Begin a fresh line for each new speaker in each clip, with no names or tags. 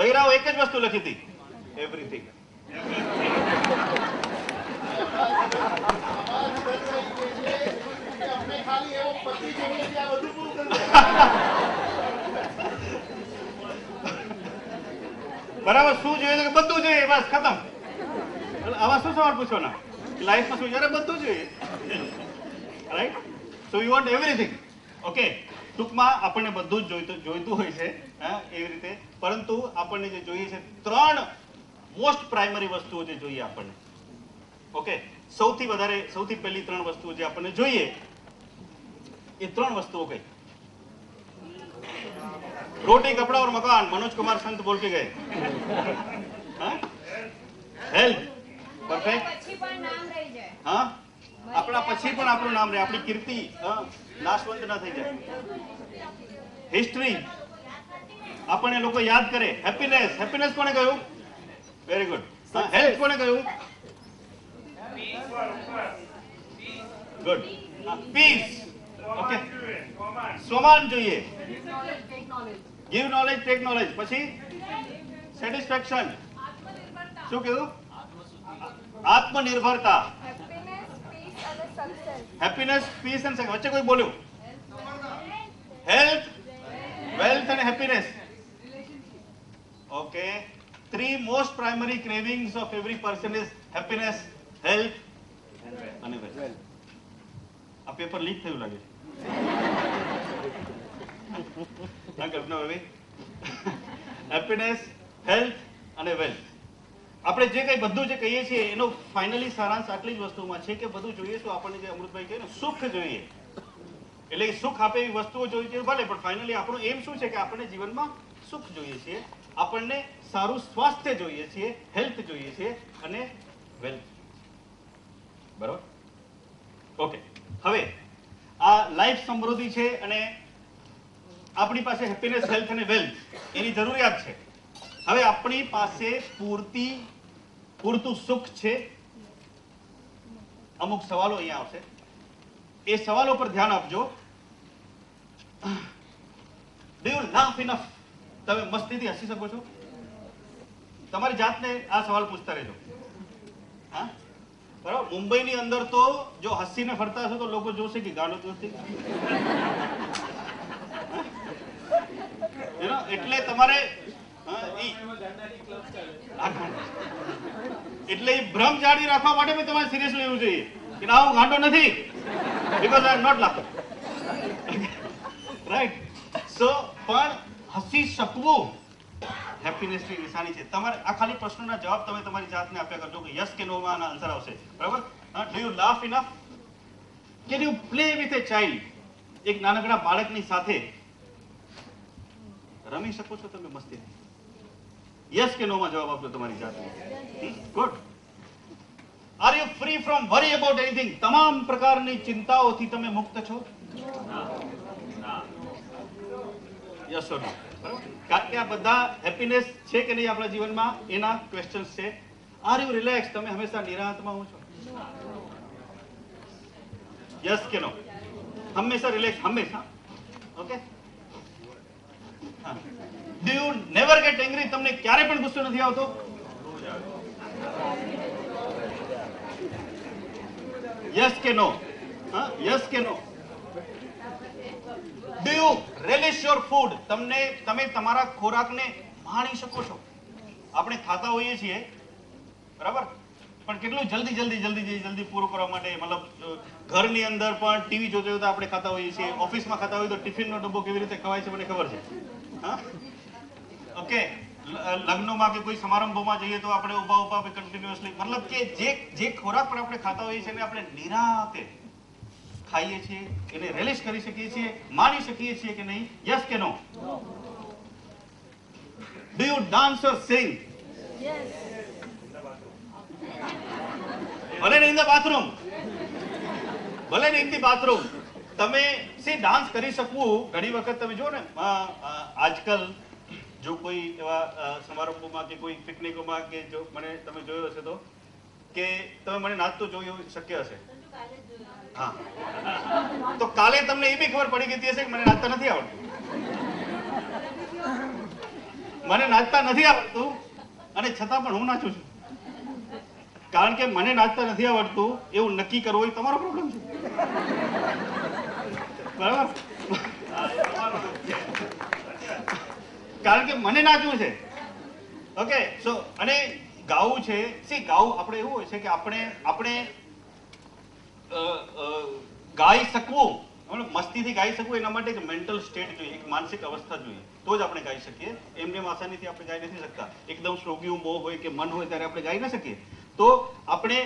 બૈરાઓ એક જ વસ્તુ લખી હતી, એવરીથિંગ. બરાબર, શું જોઈએ કે બધું જોઈએ, બસ ખતમ. આવા શું સવાલ પૂછવાના લાઈફમાં? શું જયારે બધું જોઈએ, right? So you want everything. Okay, ટૂંકમાં આપણને બધું જ જોઈતું હોય છે, હા, એવી રીતે. પરંતુ આપણને જે જોઈએ છે 3 મોસ્ટ પ્રાઇમરી વસ્તુઓ જે જોઈએ આપણને. ઓકે, સૌથી પહેલી 3 વસ્તુઓ જે આપણને જોઈએ, એ 3 વસ્તુઓ કઈ? रोटी कपड़ा और मकान, मनोज कुमार संत बोल के गए. Health perfect. हाँ, अपना પછી પણ આપણું નામ રહે, આપણી કીર્તિ નાશવંત ના થઈ જાય. હિસ્ટ્રી, આપણને લોકો યાદ કરે. હેપીનેસ, હેપીનેસ કોને કહ્યું? Very good. હેલ્થ કોને કહ્યું? ગુડ. પીસ. ઓકે, સ્વમાન જોઈએ. Give knowledge, take knowledge. પછી સેટિસ્ફેક્શન. શું કીધું? આત્મનિર્ભરતા. Happiness, peace and success. વચ્ચે કોઈ બોલ્યું? હેલ્થ, વેલ્થ અને happiness. Okay, 3 most primary cravings of every person is happiness, health અને વેલ્થ. આ પેપર લીક થયું લાગે છે. હેપીનેસ, હેલ્થ અને વેલ્થ. આપણે જે કઈ બધું જે કહીએ છીએ એનો ફાઇનલી સારાંશ આટલી જ વસ્તુમાં છે કે બધું જોઈએ શું? આપણને જે અમૃતભાઈ કહે ને, સુખ જોઈએ. એટલે સુખ આપે એવી વસ્તુઓ જોઈએ છે ભલે, પણ ફાઇનલી આપણું એમ શું છે કે આપણને જીવનમાં સુખ જોઈએ છીએ, આપણને સારું સ્વાસ્થ્ય જોઈએ છીએ, હેલ્થ જોઈએ છે અને વેલ્થ. બરાબર? ઓકે, હવે આ લાઈફ સમૃદ્ધિ છે અને આપણી પાસે હેપીનેસ, હેલ્થ અને વેલ્થ એની જરૂરિયાત છે. હવે આપણી પાસે પૂરતું સુખ છે? અમુક સવાલો અહીંયા આવશે, એ સવાલો પર ધ્યાન આપજો. Do you laugh enough? તમે મસ્તીથી હસી શકો છો? તમારી જાતને આ સવાલ પૂછતા રહેજો. હા, બરાબર. મુંબઈની અંદર તો જો હસીને ફરતા હશો તો લોકો જોશે કે ગાંડો દોસ્તી. એટલે તમારે એટલે ભ્રમ જાળવી રાખવા માટે પણ તમારે સિરિયસ લેવું જોઈએ કે ના, હું ગાંડો નથી, because I am not laughing. Right? So પણ હસી શકવું હેપીનેસની નિશાની છે. તમારે આ ખાલી પ્રશ્નોના જવાબ તમે તમારી જાતને આપ્યા કરજો કે યસ કે નો માં આન્સર આવશે. બરાબર? Do you laugh enough? Can you play with a child? એક નાનકડા બાળકની સાથે રમી શકો છો તમે મસ્તી? યસ કે નો માં જવાબ આપજો તમારી જાતને. Good. Are you free from worry about anything? તમામ પ્રકારની ચિંતાઓથી તમે મુક્ત છો? યસ ઓર નો? કારણ કે આ બધા હેપીનેસ છે કે નહીં આપણા જીવનમાં એના ક્વેશ્ચન્સ છે. Are you relax? તમે હંમેશા નિરાંતમાં હો છો? યસ કે નો? હંમેશા રિલેક્સ? હંમેશા? Okay. Do you never get angry? તમને ક્યારે પણ ગુસ્સો નથી આવતો? યસ કે નો? હા, યસ કે no? Do you relish your food? તમે તમારા ખોરાકને માણી શકો છો? આપણે ખાતા હોઈએ છીએ, બરાબર, પણ કેટલું જલ્દી પૂરું કરવા માટે, મતલબ ઘરની અંદર પણ ટીવી જોતા જોતા આપણે ખાતા હોઈએ છીએ, ઓફિસમાં ખાતા હોઈએ તો ટિફિનનો ડબ્બો કેવી રીતે ખવાય છે મને ખબર છે. હા, ઓકે. લગ્નમાં કે કોઈ સમારંભમાં જઈએ તો આપણે ઉભા કન્ટિન્યુઅસલી, મતલબ કે જે ખોરાક પણ આપણે ખાતા હોઈએ છીએ એને આપણે નિરાંતે ખાઈએ છીએ, એને રિલીઝ કરી શકીએ છીએ, માણી શકીએ છીએ કે નહીં? યસ કે નો? ડુ યુ ડાન્સ ઓર સિંગ? ભલે ને ઇન ધ બાથરૂમ, ભલે ને ઇન ધી બાથરૂમ. તમે ડાન્સ કરી શકવું ઘણી વખત તમે જો ને, આજકાલ જો કોઈ એવા સમારંભોમાં કે કોઈ પિકનિકોમાં કે જો મને તમે જોયો હશે તો કે તમે મને નાચતો જોયું શક્ય હશે. હા, તો કાલે તમને એ બી ખબર પડી ગઈ હશે કે મને નાચતા નથી આવડતું. મને નાચતા નથી આવડતું અને છતાં પણ હું નાચું છું. કારણ કે મને નાચતા નથી આવડતું એવું નક્કી કરવું એ તમારો પ્રોબ્લેમ છે. બરાબર? કારણ કે મને નાચવું છે. ઓકે, સો અને ગાવું છે, ગાવું આપણે એવું હોય છે કે આપણે ગાઈ શકવું, મસ્તીથી ગાઈ શકવું એના માટે એક મેન્ટલ સ્ટેટ જોઈએ, એક માનસિક અવસ્થા જોઈએ, તો જ આપણે ગાઈ શકીએ. એમને આસાનીથી આપણે ગાઈ નથી શકતા. એકદમ શ્રોગ્યું મોહ હોય કે મન હોય ત્યારે આપણે ગાઈ ન શકીએ. તો આપણે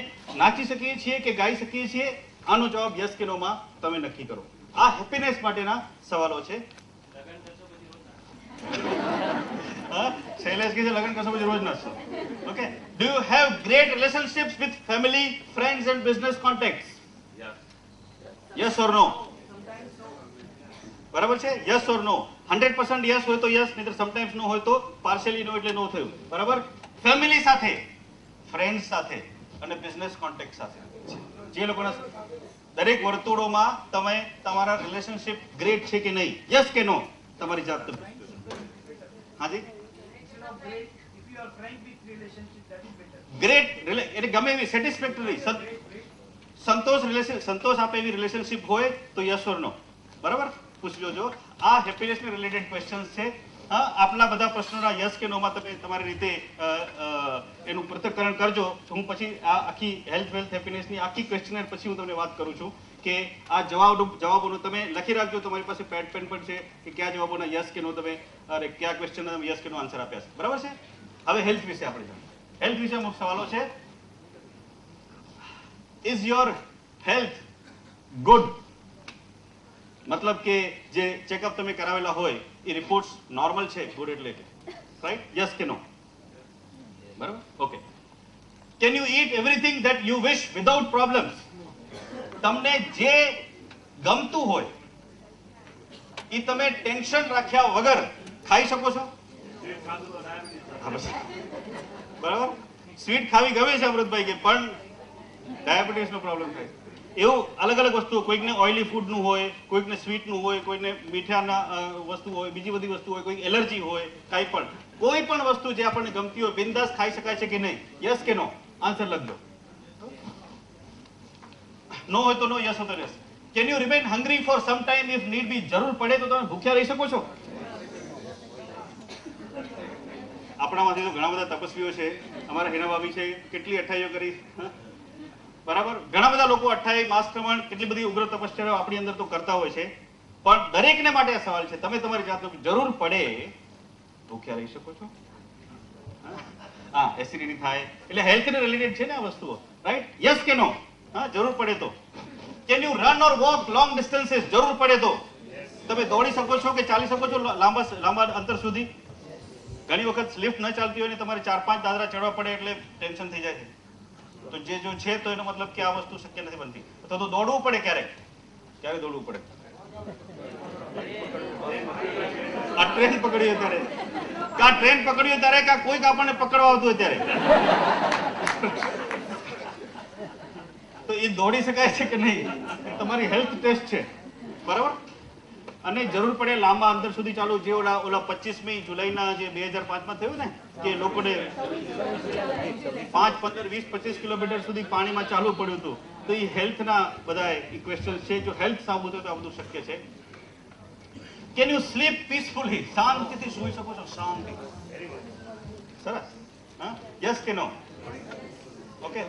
નાચી શકીએ છીએ કે ગાઈ શકીએ છીએ? આનો જવાબ યસ કે નો માં તમે નક્કી કરો. આ હેપીનેસ માટેના સવાલો છે. શૈલેષ કે છે લગ્ન કરશો પછી રોજ નાચશો. Okay, do you have great relationships with family, friends and business contacts? Yes or no? બરાબર છે? Yes or no? 100% યસ હોય તો યસ, નહીતર સમટાઈમ્સ નો હોય તો પાર્શિયલી નો એટલે નો થયું. બરાબર? ફેમિલી સાથે, ફ્રેન્ડ્સ સાથે અને બિઝનેસ કોન્ટેક્ટ સાથે, જે લોકોના દરેક વર્તુળોમાં તમે તમારા રિલેશનશિપ ગ્રેટ છે કે નહીં, યસ કે નો? તમારી જાત. હાજી, ગ્રેટ એટલે ગમે એવી સેટિસ્ફેક્ટરી, સંતોષ આપે એવી રિલેશનશિપ હોય તો યસ ઓર નો? બરાબર? પૂછી જોજો. આ હેપીનેસ ને રિલેટેડ ક્વેશ્ચન્સ છે. આપના બધા પ્રશ્નોના યસ કે નો માં તમે તમારી રીતે એનું પૃથ્થકરણ કરજો. હું પછી આ આખી હેલ્થ વેલ્થ હેપીનેસની આખી ક્વેશ્ચનર પછી હું તમને વાત કરું છું કે આ જવાબોનો તમે લખી રાખજો. તમારી પાસે પેડ પેન પણ છે કે કયા જવાબોના યસ કે નો તમે અરે કયા ક્વેશ્ચનના તમે યસ કે નો આન્સર આપ્યા છે. બરાબર છે? હવે હેલ્થ વિશે આપણે જાણીએ. હેલ્થ વિશે અમુક સવાલો છે. Is your health good? મતલબ કે જે ચેકઅપ તમે કરાવેલા હોય એ રિપોર્ટ્સ નોર્મલ છે, ગુડ એટલે રાઈટ? યસ કે નો? બરાબર? Okay. Can you it everything that you wish without problems? તમને જે ગમતું હોય એ તમે ટેન્શન રાખ્યા વગર ખાઈ શકો છો? બરાબર? સ્વીટ ખાવી ગમે છે અમૃતભાઈ કે પણ ડાયાબિટીસ નો પ્રોબ્લેમ થાય. એવું અલગ અલગ વસ્તુઓ, કોઈકને ઓઇલી ફૂડનું હોય, કોઈકને સ્વીટનું હોય, કોઈને મીઠાના વસ્તુ હોય, બીજી બધી વસ્તુ હોય, કોઈ એલર્જી હોય, કાંઈ પણ કોઈ પણ વસ્તુ જે આપણને ગમતી હોય બિંદાસ ખાઈ શકાય છે કે નહીં? યસ કે નો? આન્સર લખજો. નો હોય તો નો, યસ હોય તો yes. Can you remain hungry for some time if need be? જરૂર પડે તો તમે ભૂખ્યા રહી શકો છો? આપણામાંથી તો ઘણા બધા તપસ્વીઓ છે. અમારા હિના ભાભી છે, કેટલી અઠાઈઓ કરી. બરાબર? ઘણા બધા લોકો અઠાઈ, માસક્રમણ, કેટલી બધી ઉગ્ર તપશ્ચર્યાઓ આપણી અંદર તો કરતા હોય છે. પણ દરેકને માટે આ સવાલ છે, તમે તમારી જાતનો જરૂર પડે ભૂખ્યા રહી શકો છો? હા, એસિડિટી થાય એટલે હેલ્થને રિલેટેડ છે ને આ વસ્તુઓ, રાઈટ? યસ કે નો? હા, જરૂર પડે તો. Can you run or walk long distances? જરૂર પડે તો. તમે દોડી શકો છો કે ચાલી શકો છો લાંબા અંતર સુધી? ઘણી વખત લિફ્ટ ન ચાલતી હોય ને તમારે 4-5 દાદરા ચડવા પડે એટલે ટેન્શન થઈ જાય છે. તો જે જો છે તો એનો મતલબ કે આ વસ્તુ શક્ય નથી બનતી. તો દોડવું પડે ક્યારેક. ક્યારે દોડવું પડે? આ ટ્રેન પકડ્યો ત્યારે, કોઈક આપણને પકડવા આવતું હોય ત્યારે. તો એ દોડી શકાય છે કે નહીં? તમારી હેલ્થ ટેસ્ટ છે. બરાબર? અને જરૂર પડે લાંબા અંતર સુધી ચાલુ. જે ઓલા 25મી જુલાઈના જે 2005માં થયું ને કે લોકોને 5, 15, 20, 25 કિલોમીટર સુધી પાણીમાં ચાલવું પડ્યું હતું. તો એ હેલ્થના બધા ક્વેશ્ચન છે. જો હેલ્થ સાબુત હોય તો આ બધું શક્ય છે. Can you slip peacefully? શાંતિથી સૂઈ શકો છો? શાંતિ. સરસ. હા, યસ કે નો? ઓકે.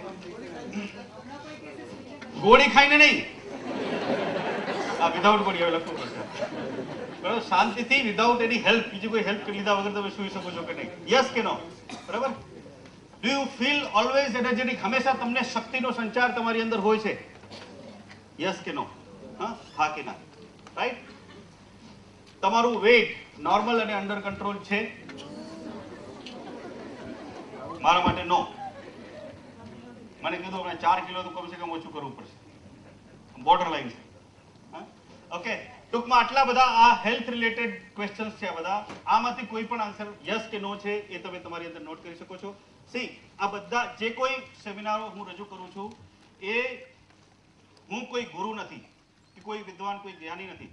ગોળી ખાઈને નહીં. વિધાઉટ ગોળી હવે લખવું પડશે. બરાબર? શાંતિથી વિધાઉટ એની હેલ્પ, બીજી કોઈ હેલ્પ લીધા વગર તમે સૂઈ શકો છો કે નહીં? યસ કે નો? બરાબર? Do you feel always energetic? હંમેશા તમને શક્તિનો સંચાર તમારી અંદર હોય છે? યસ કે નો? હા કે ના? રાઈટ? તમારું વેઇટ નોર્મલ અને અંડર કંટ્રોલ છે? મારા માટે નો. મને કીધું આપણે 4 કિલો તો કમસે કમ ઓછું કરવું પડશે. બોર્ડર લાઈન છે. ઓકે, ટૂંકમાં આટલા બધા આ હેલ્થ રિલેટેડ ક્વેશ્ચન્સ છે. આ બધા આમાંથી કોઈ પણ આન્સર યસ કે નો છે એ તમે તમારી અંદર નોટ કરી શકો છો. આ બધા જે કોઈ સેમિનારો હું રજૂ કરું છું એ હું કોઈ ગુરુ નથી કે કોઈ વિદ્વાન, કોઈ જ્ઞાની નથી.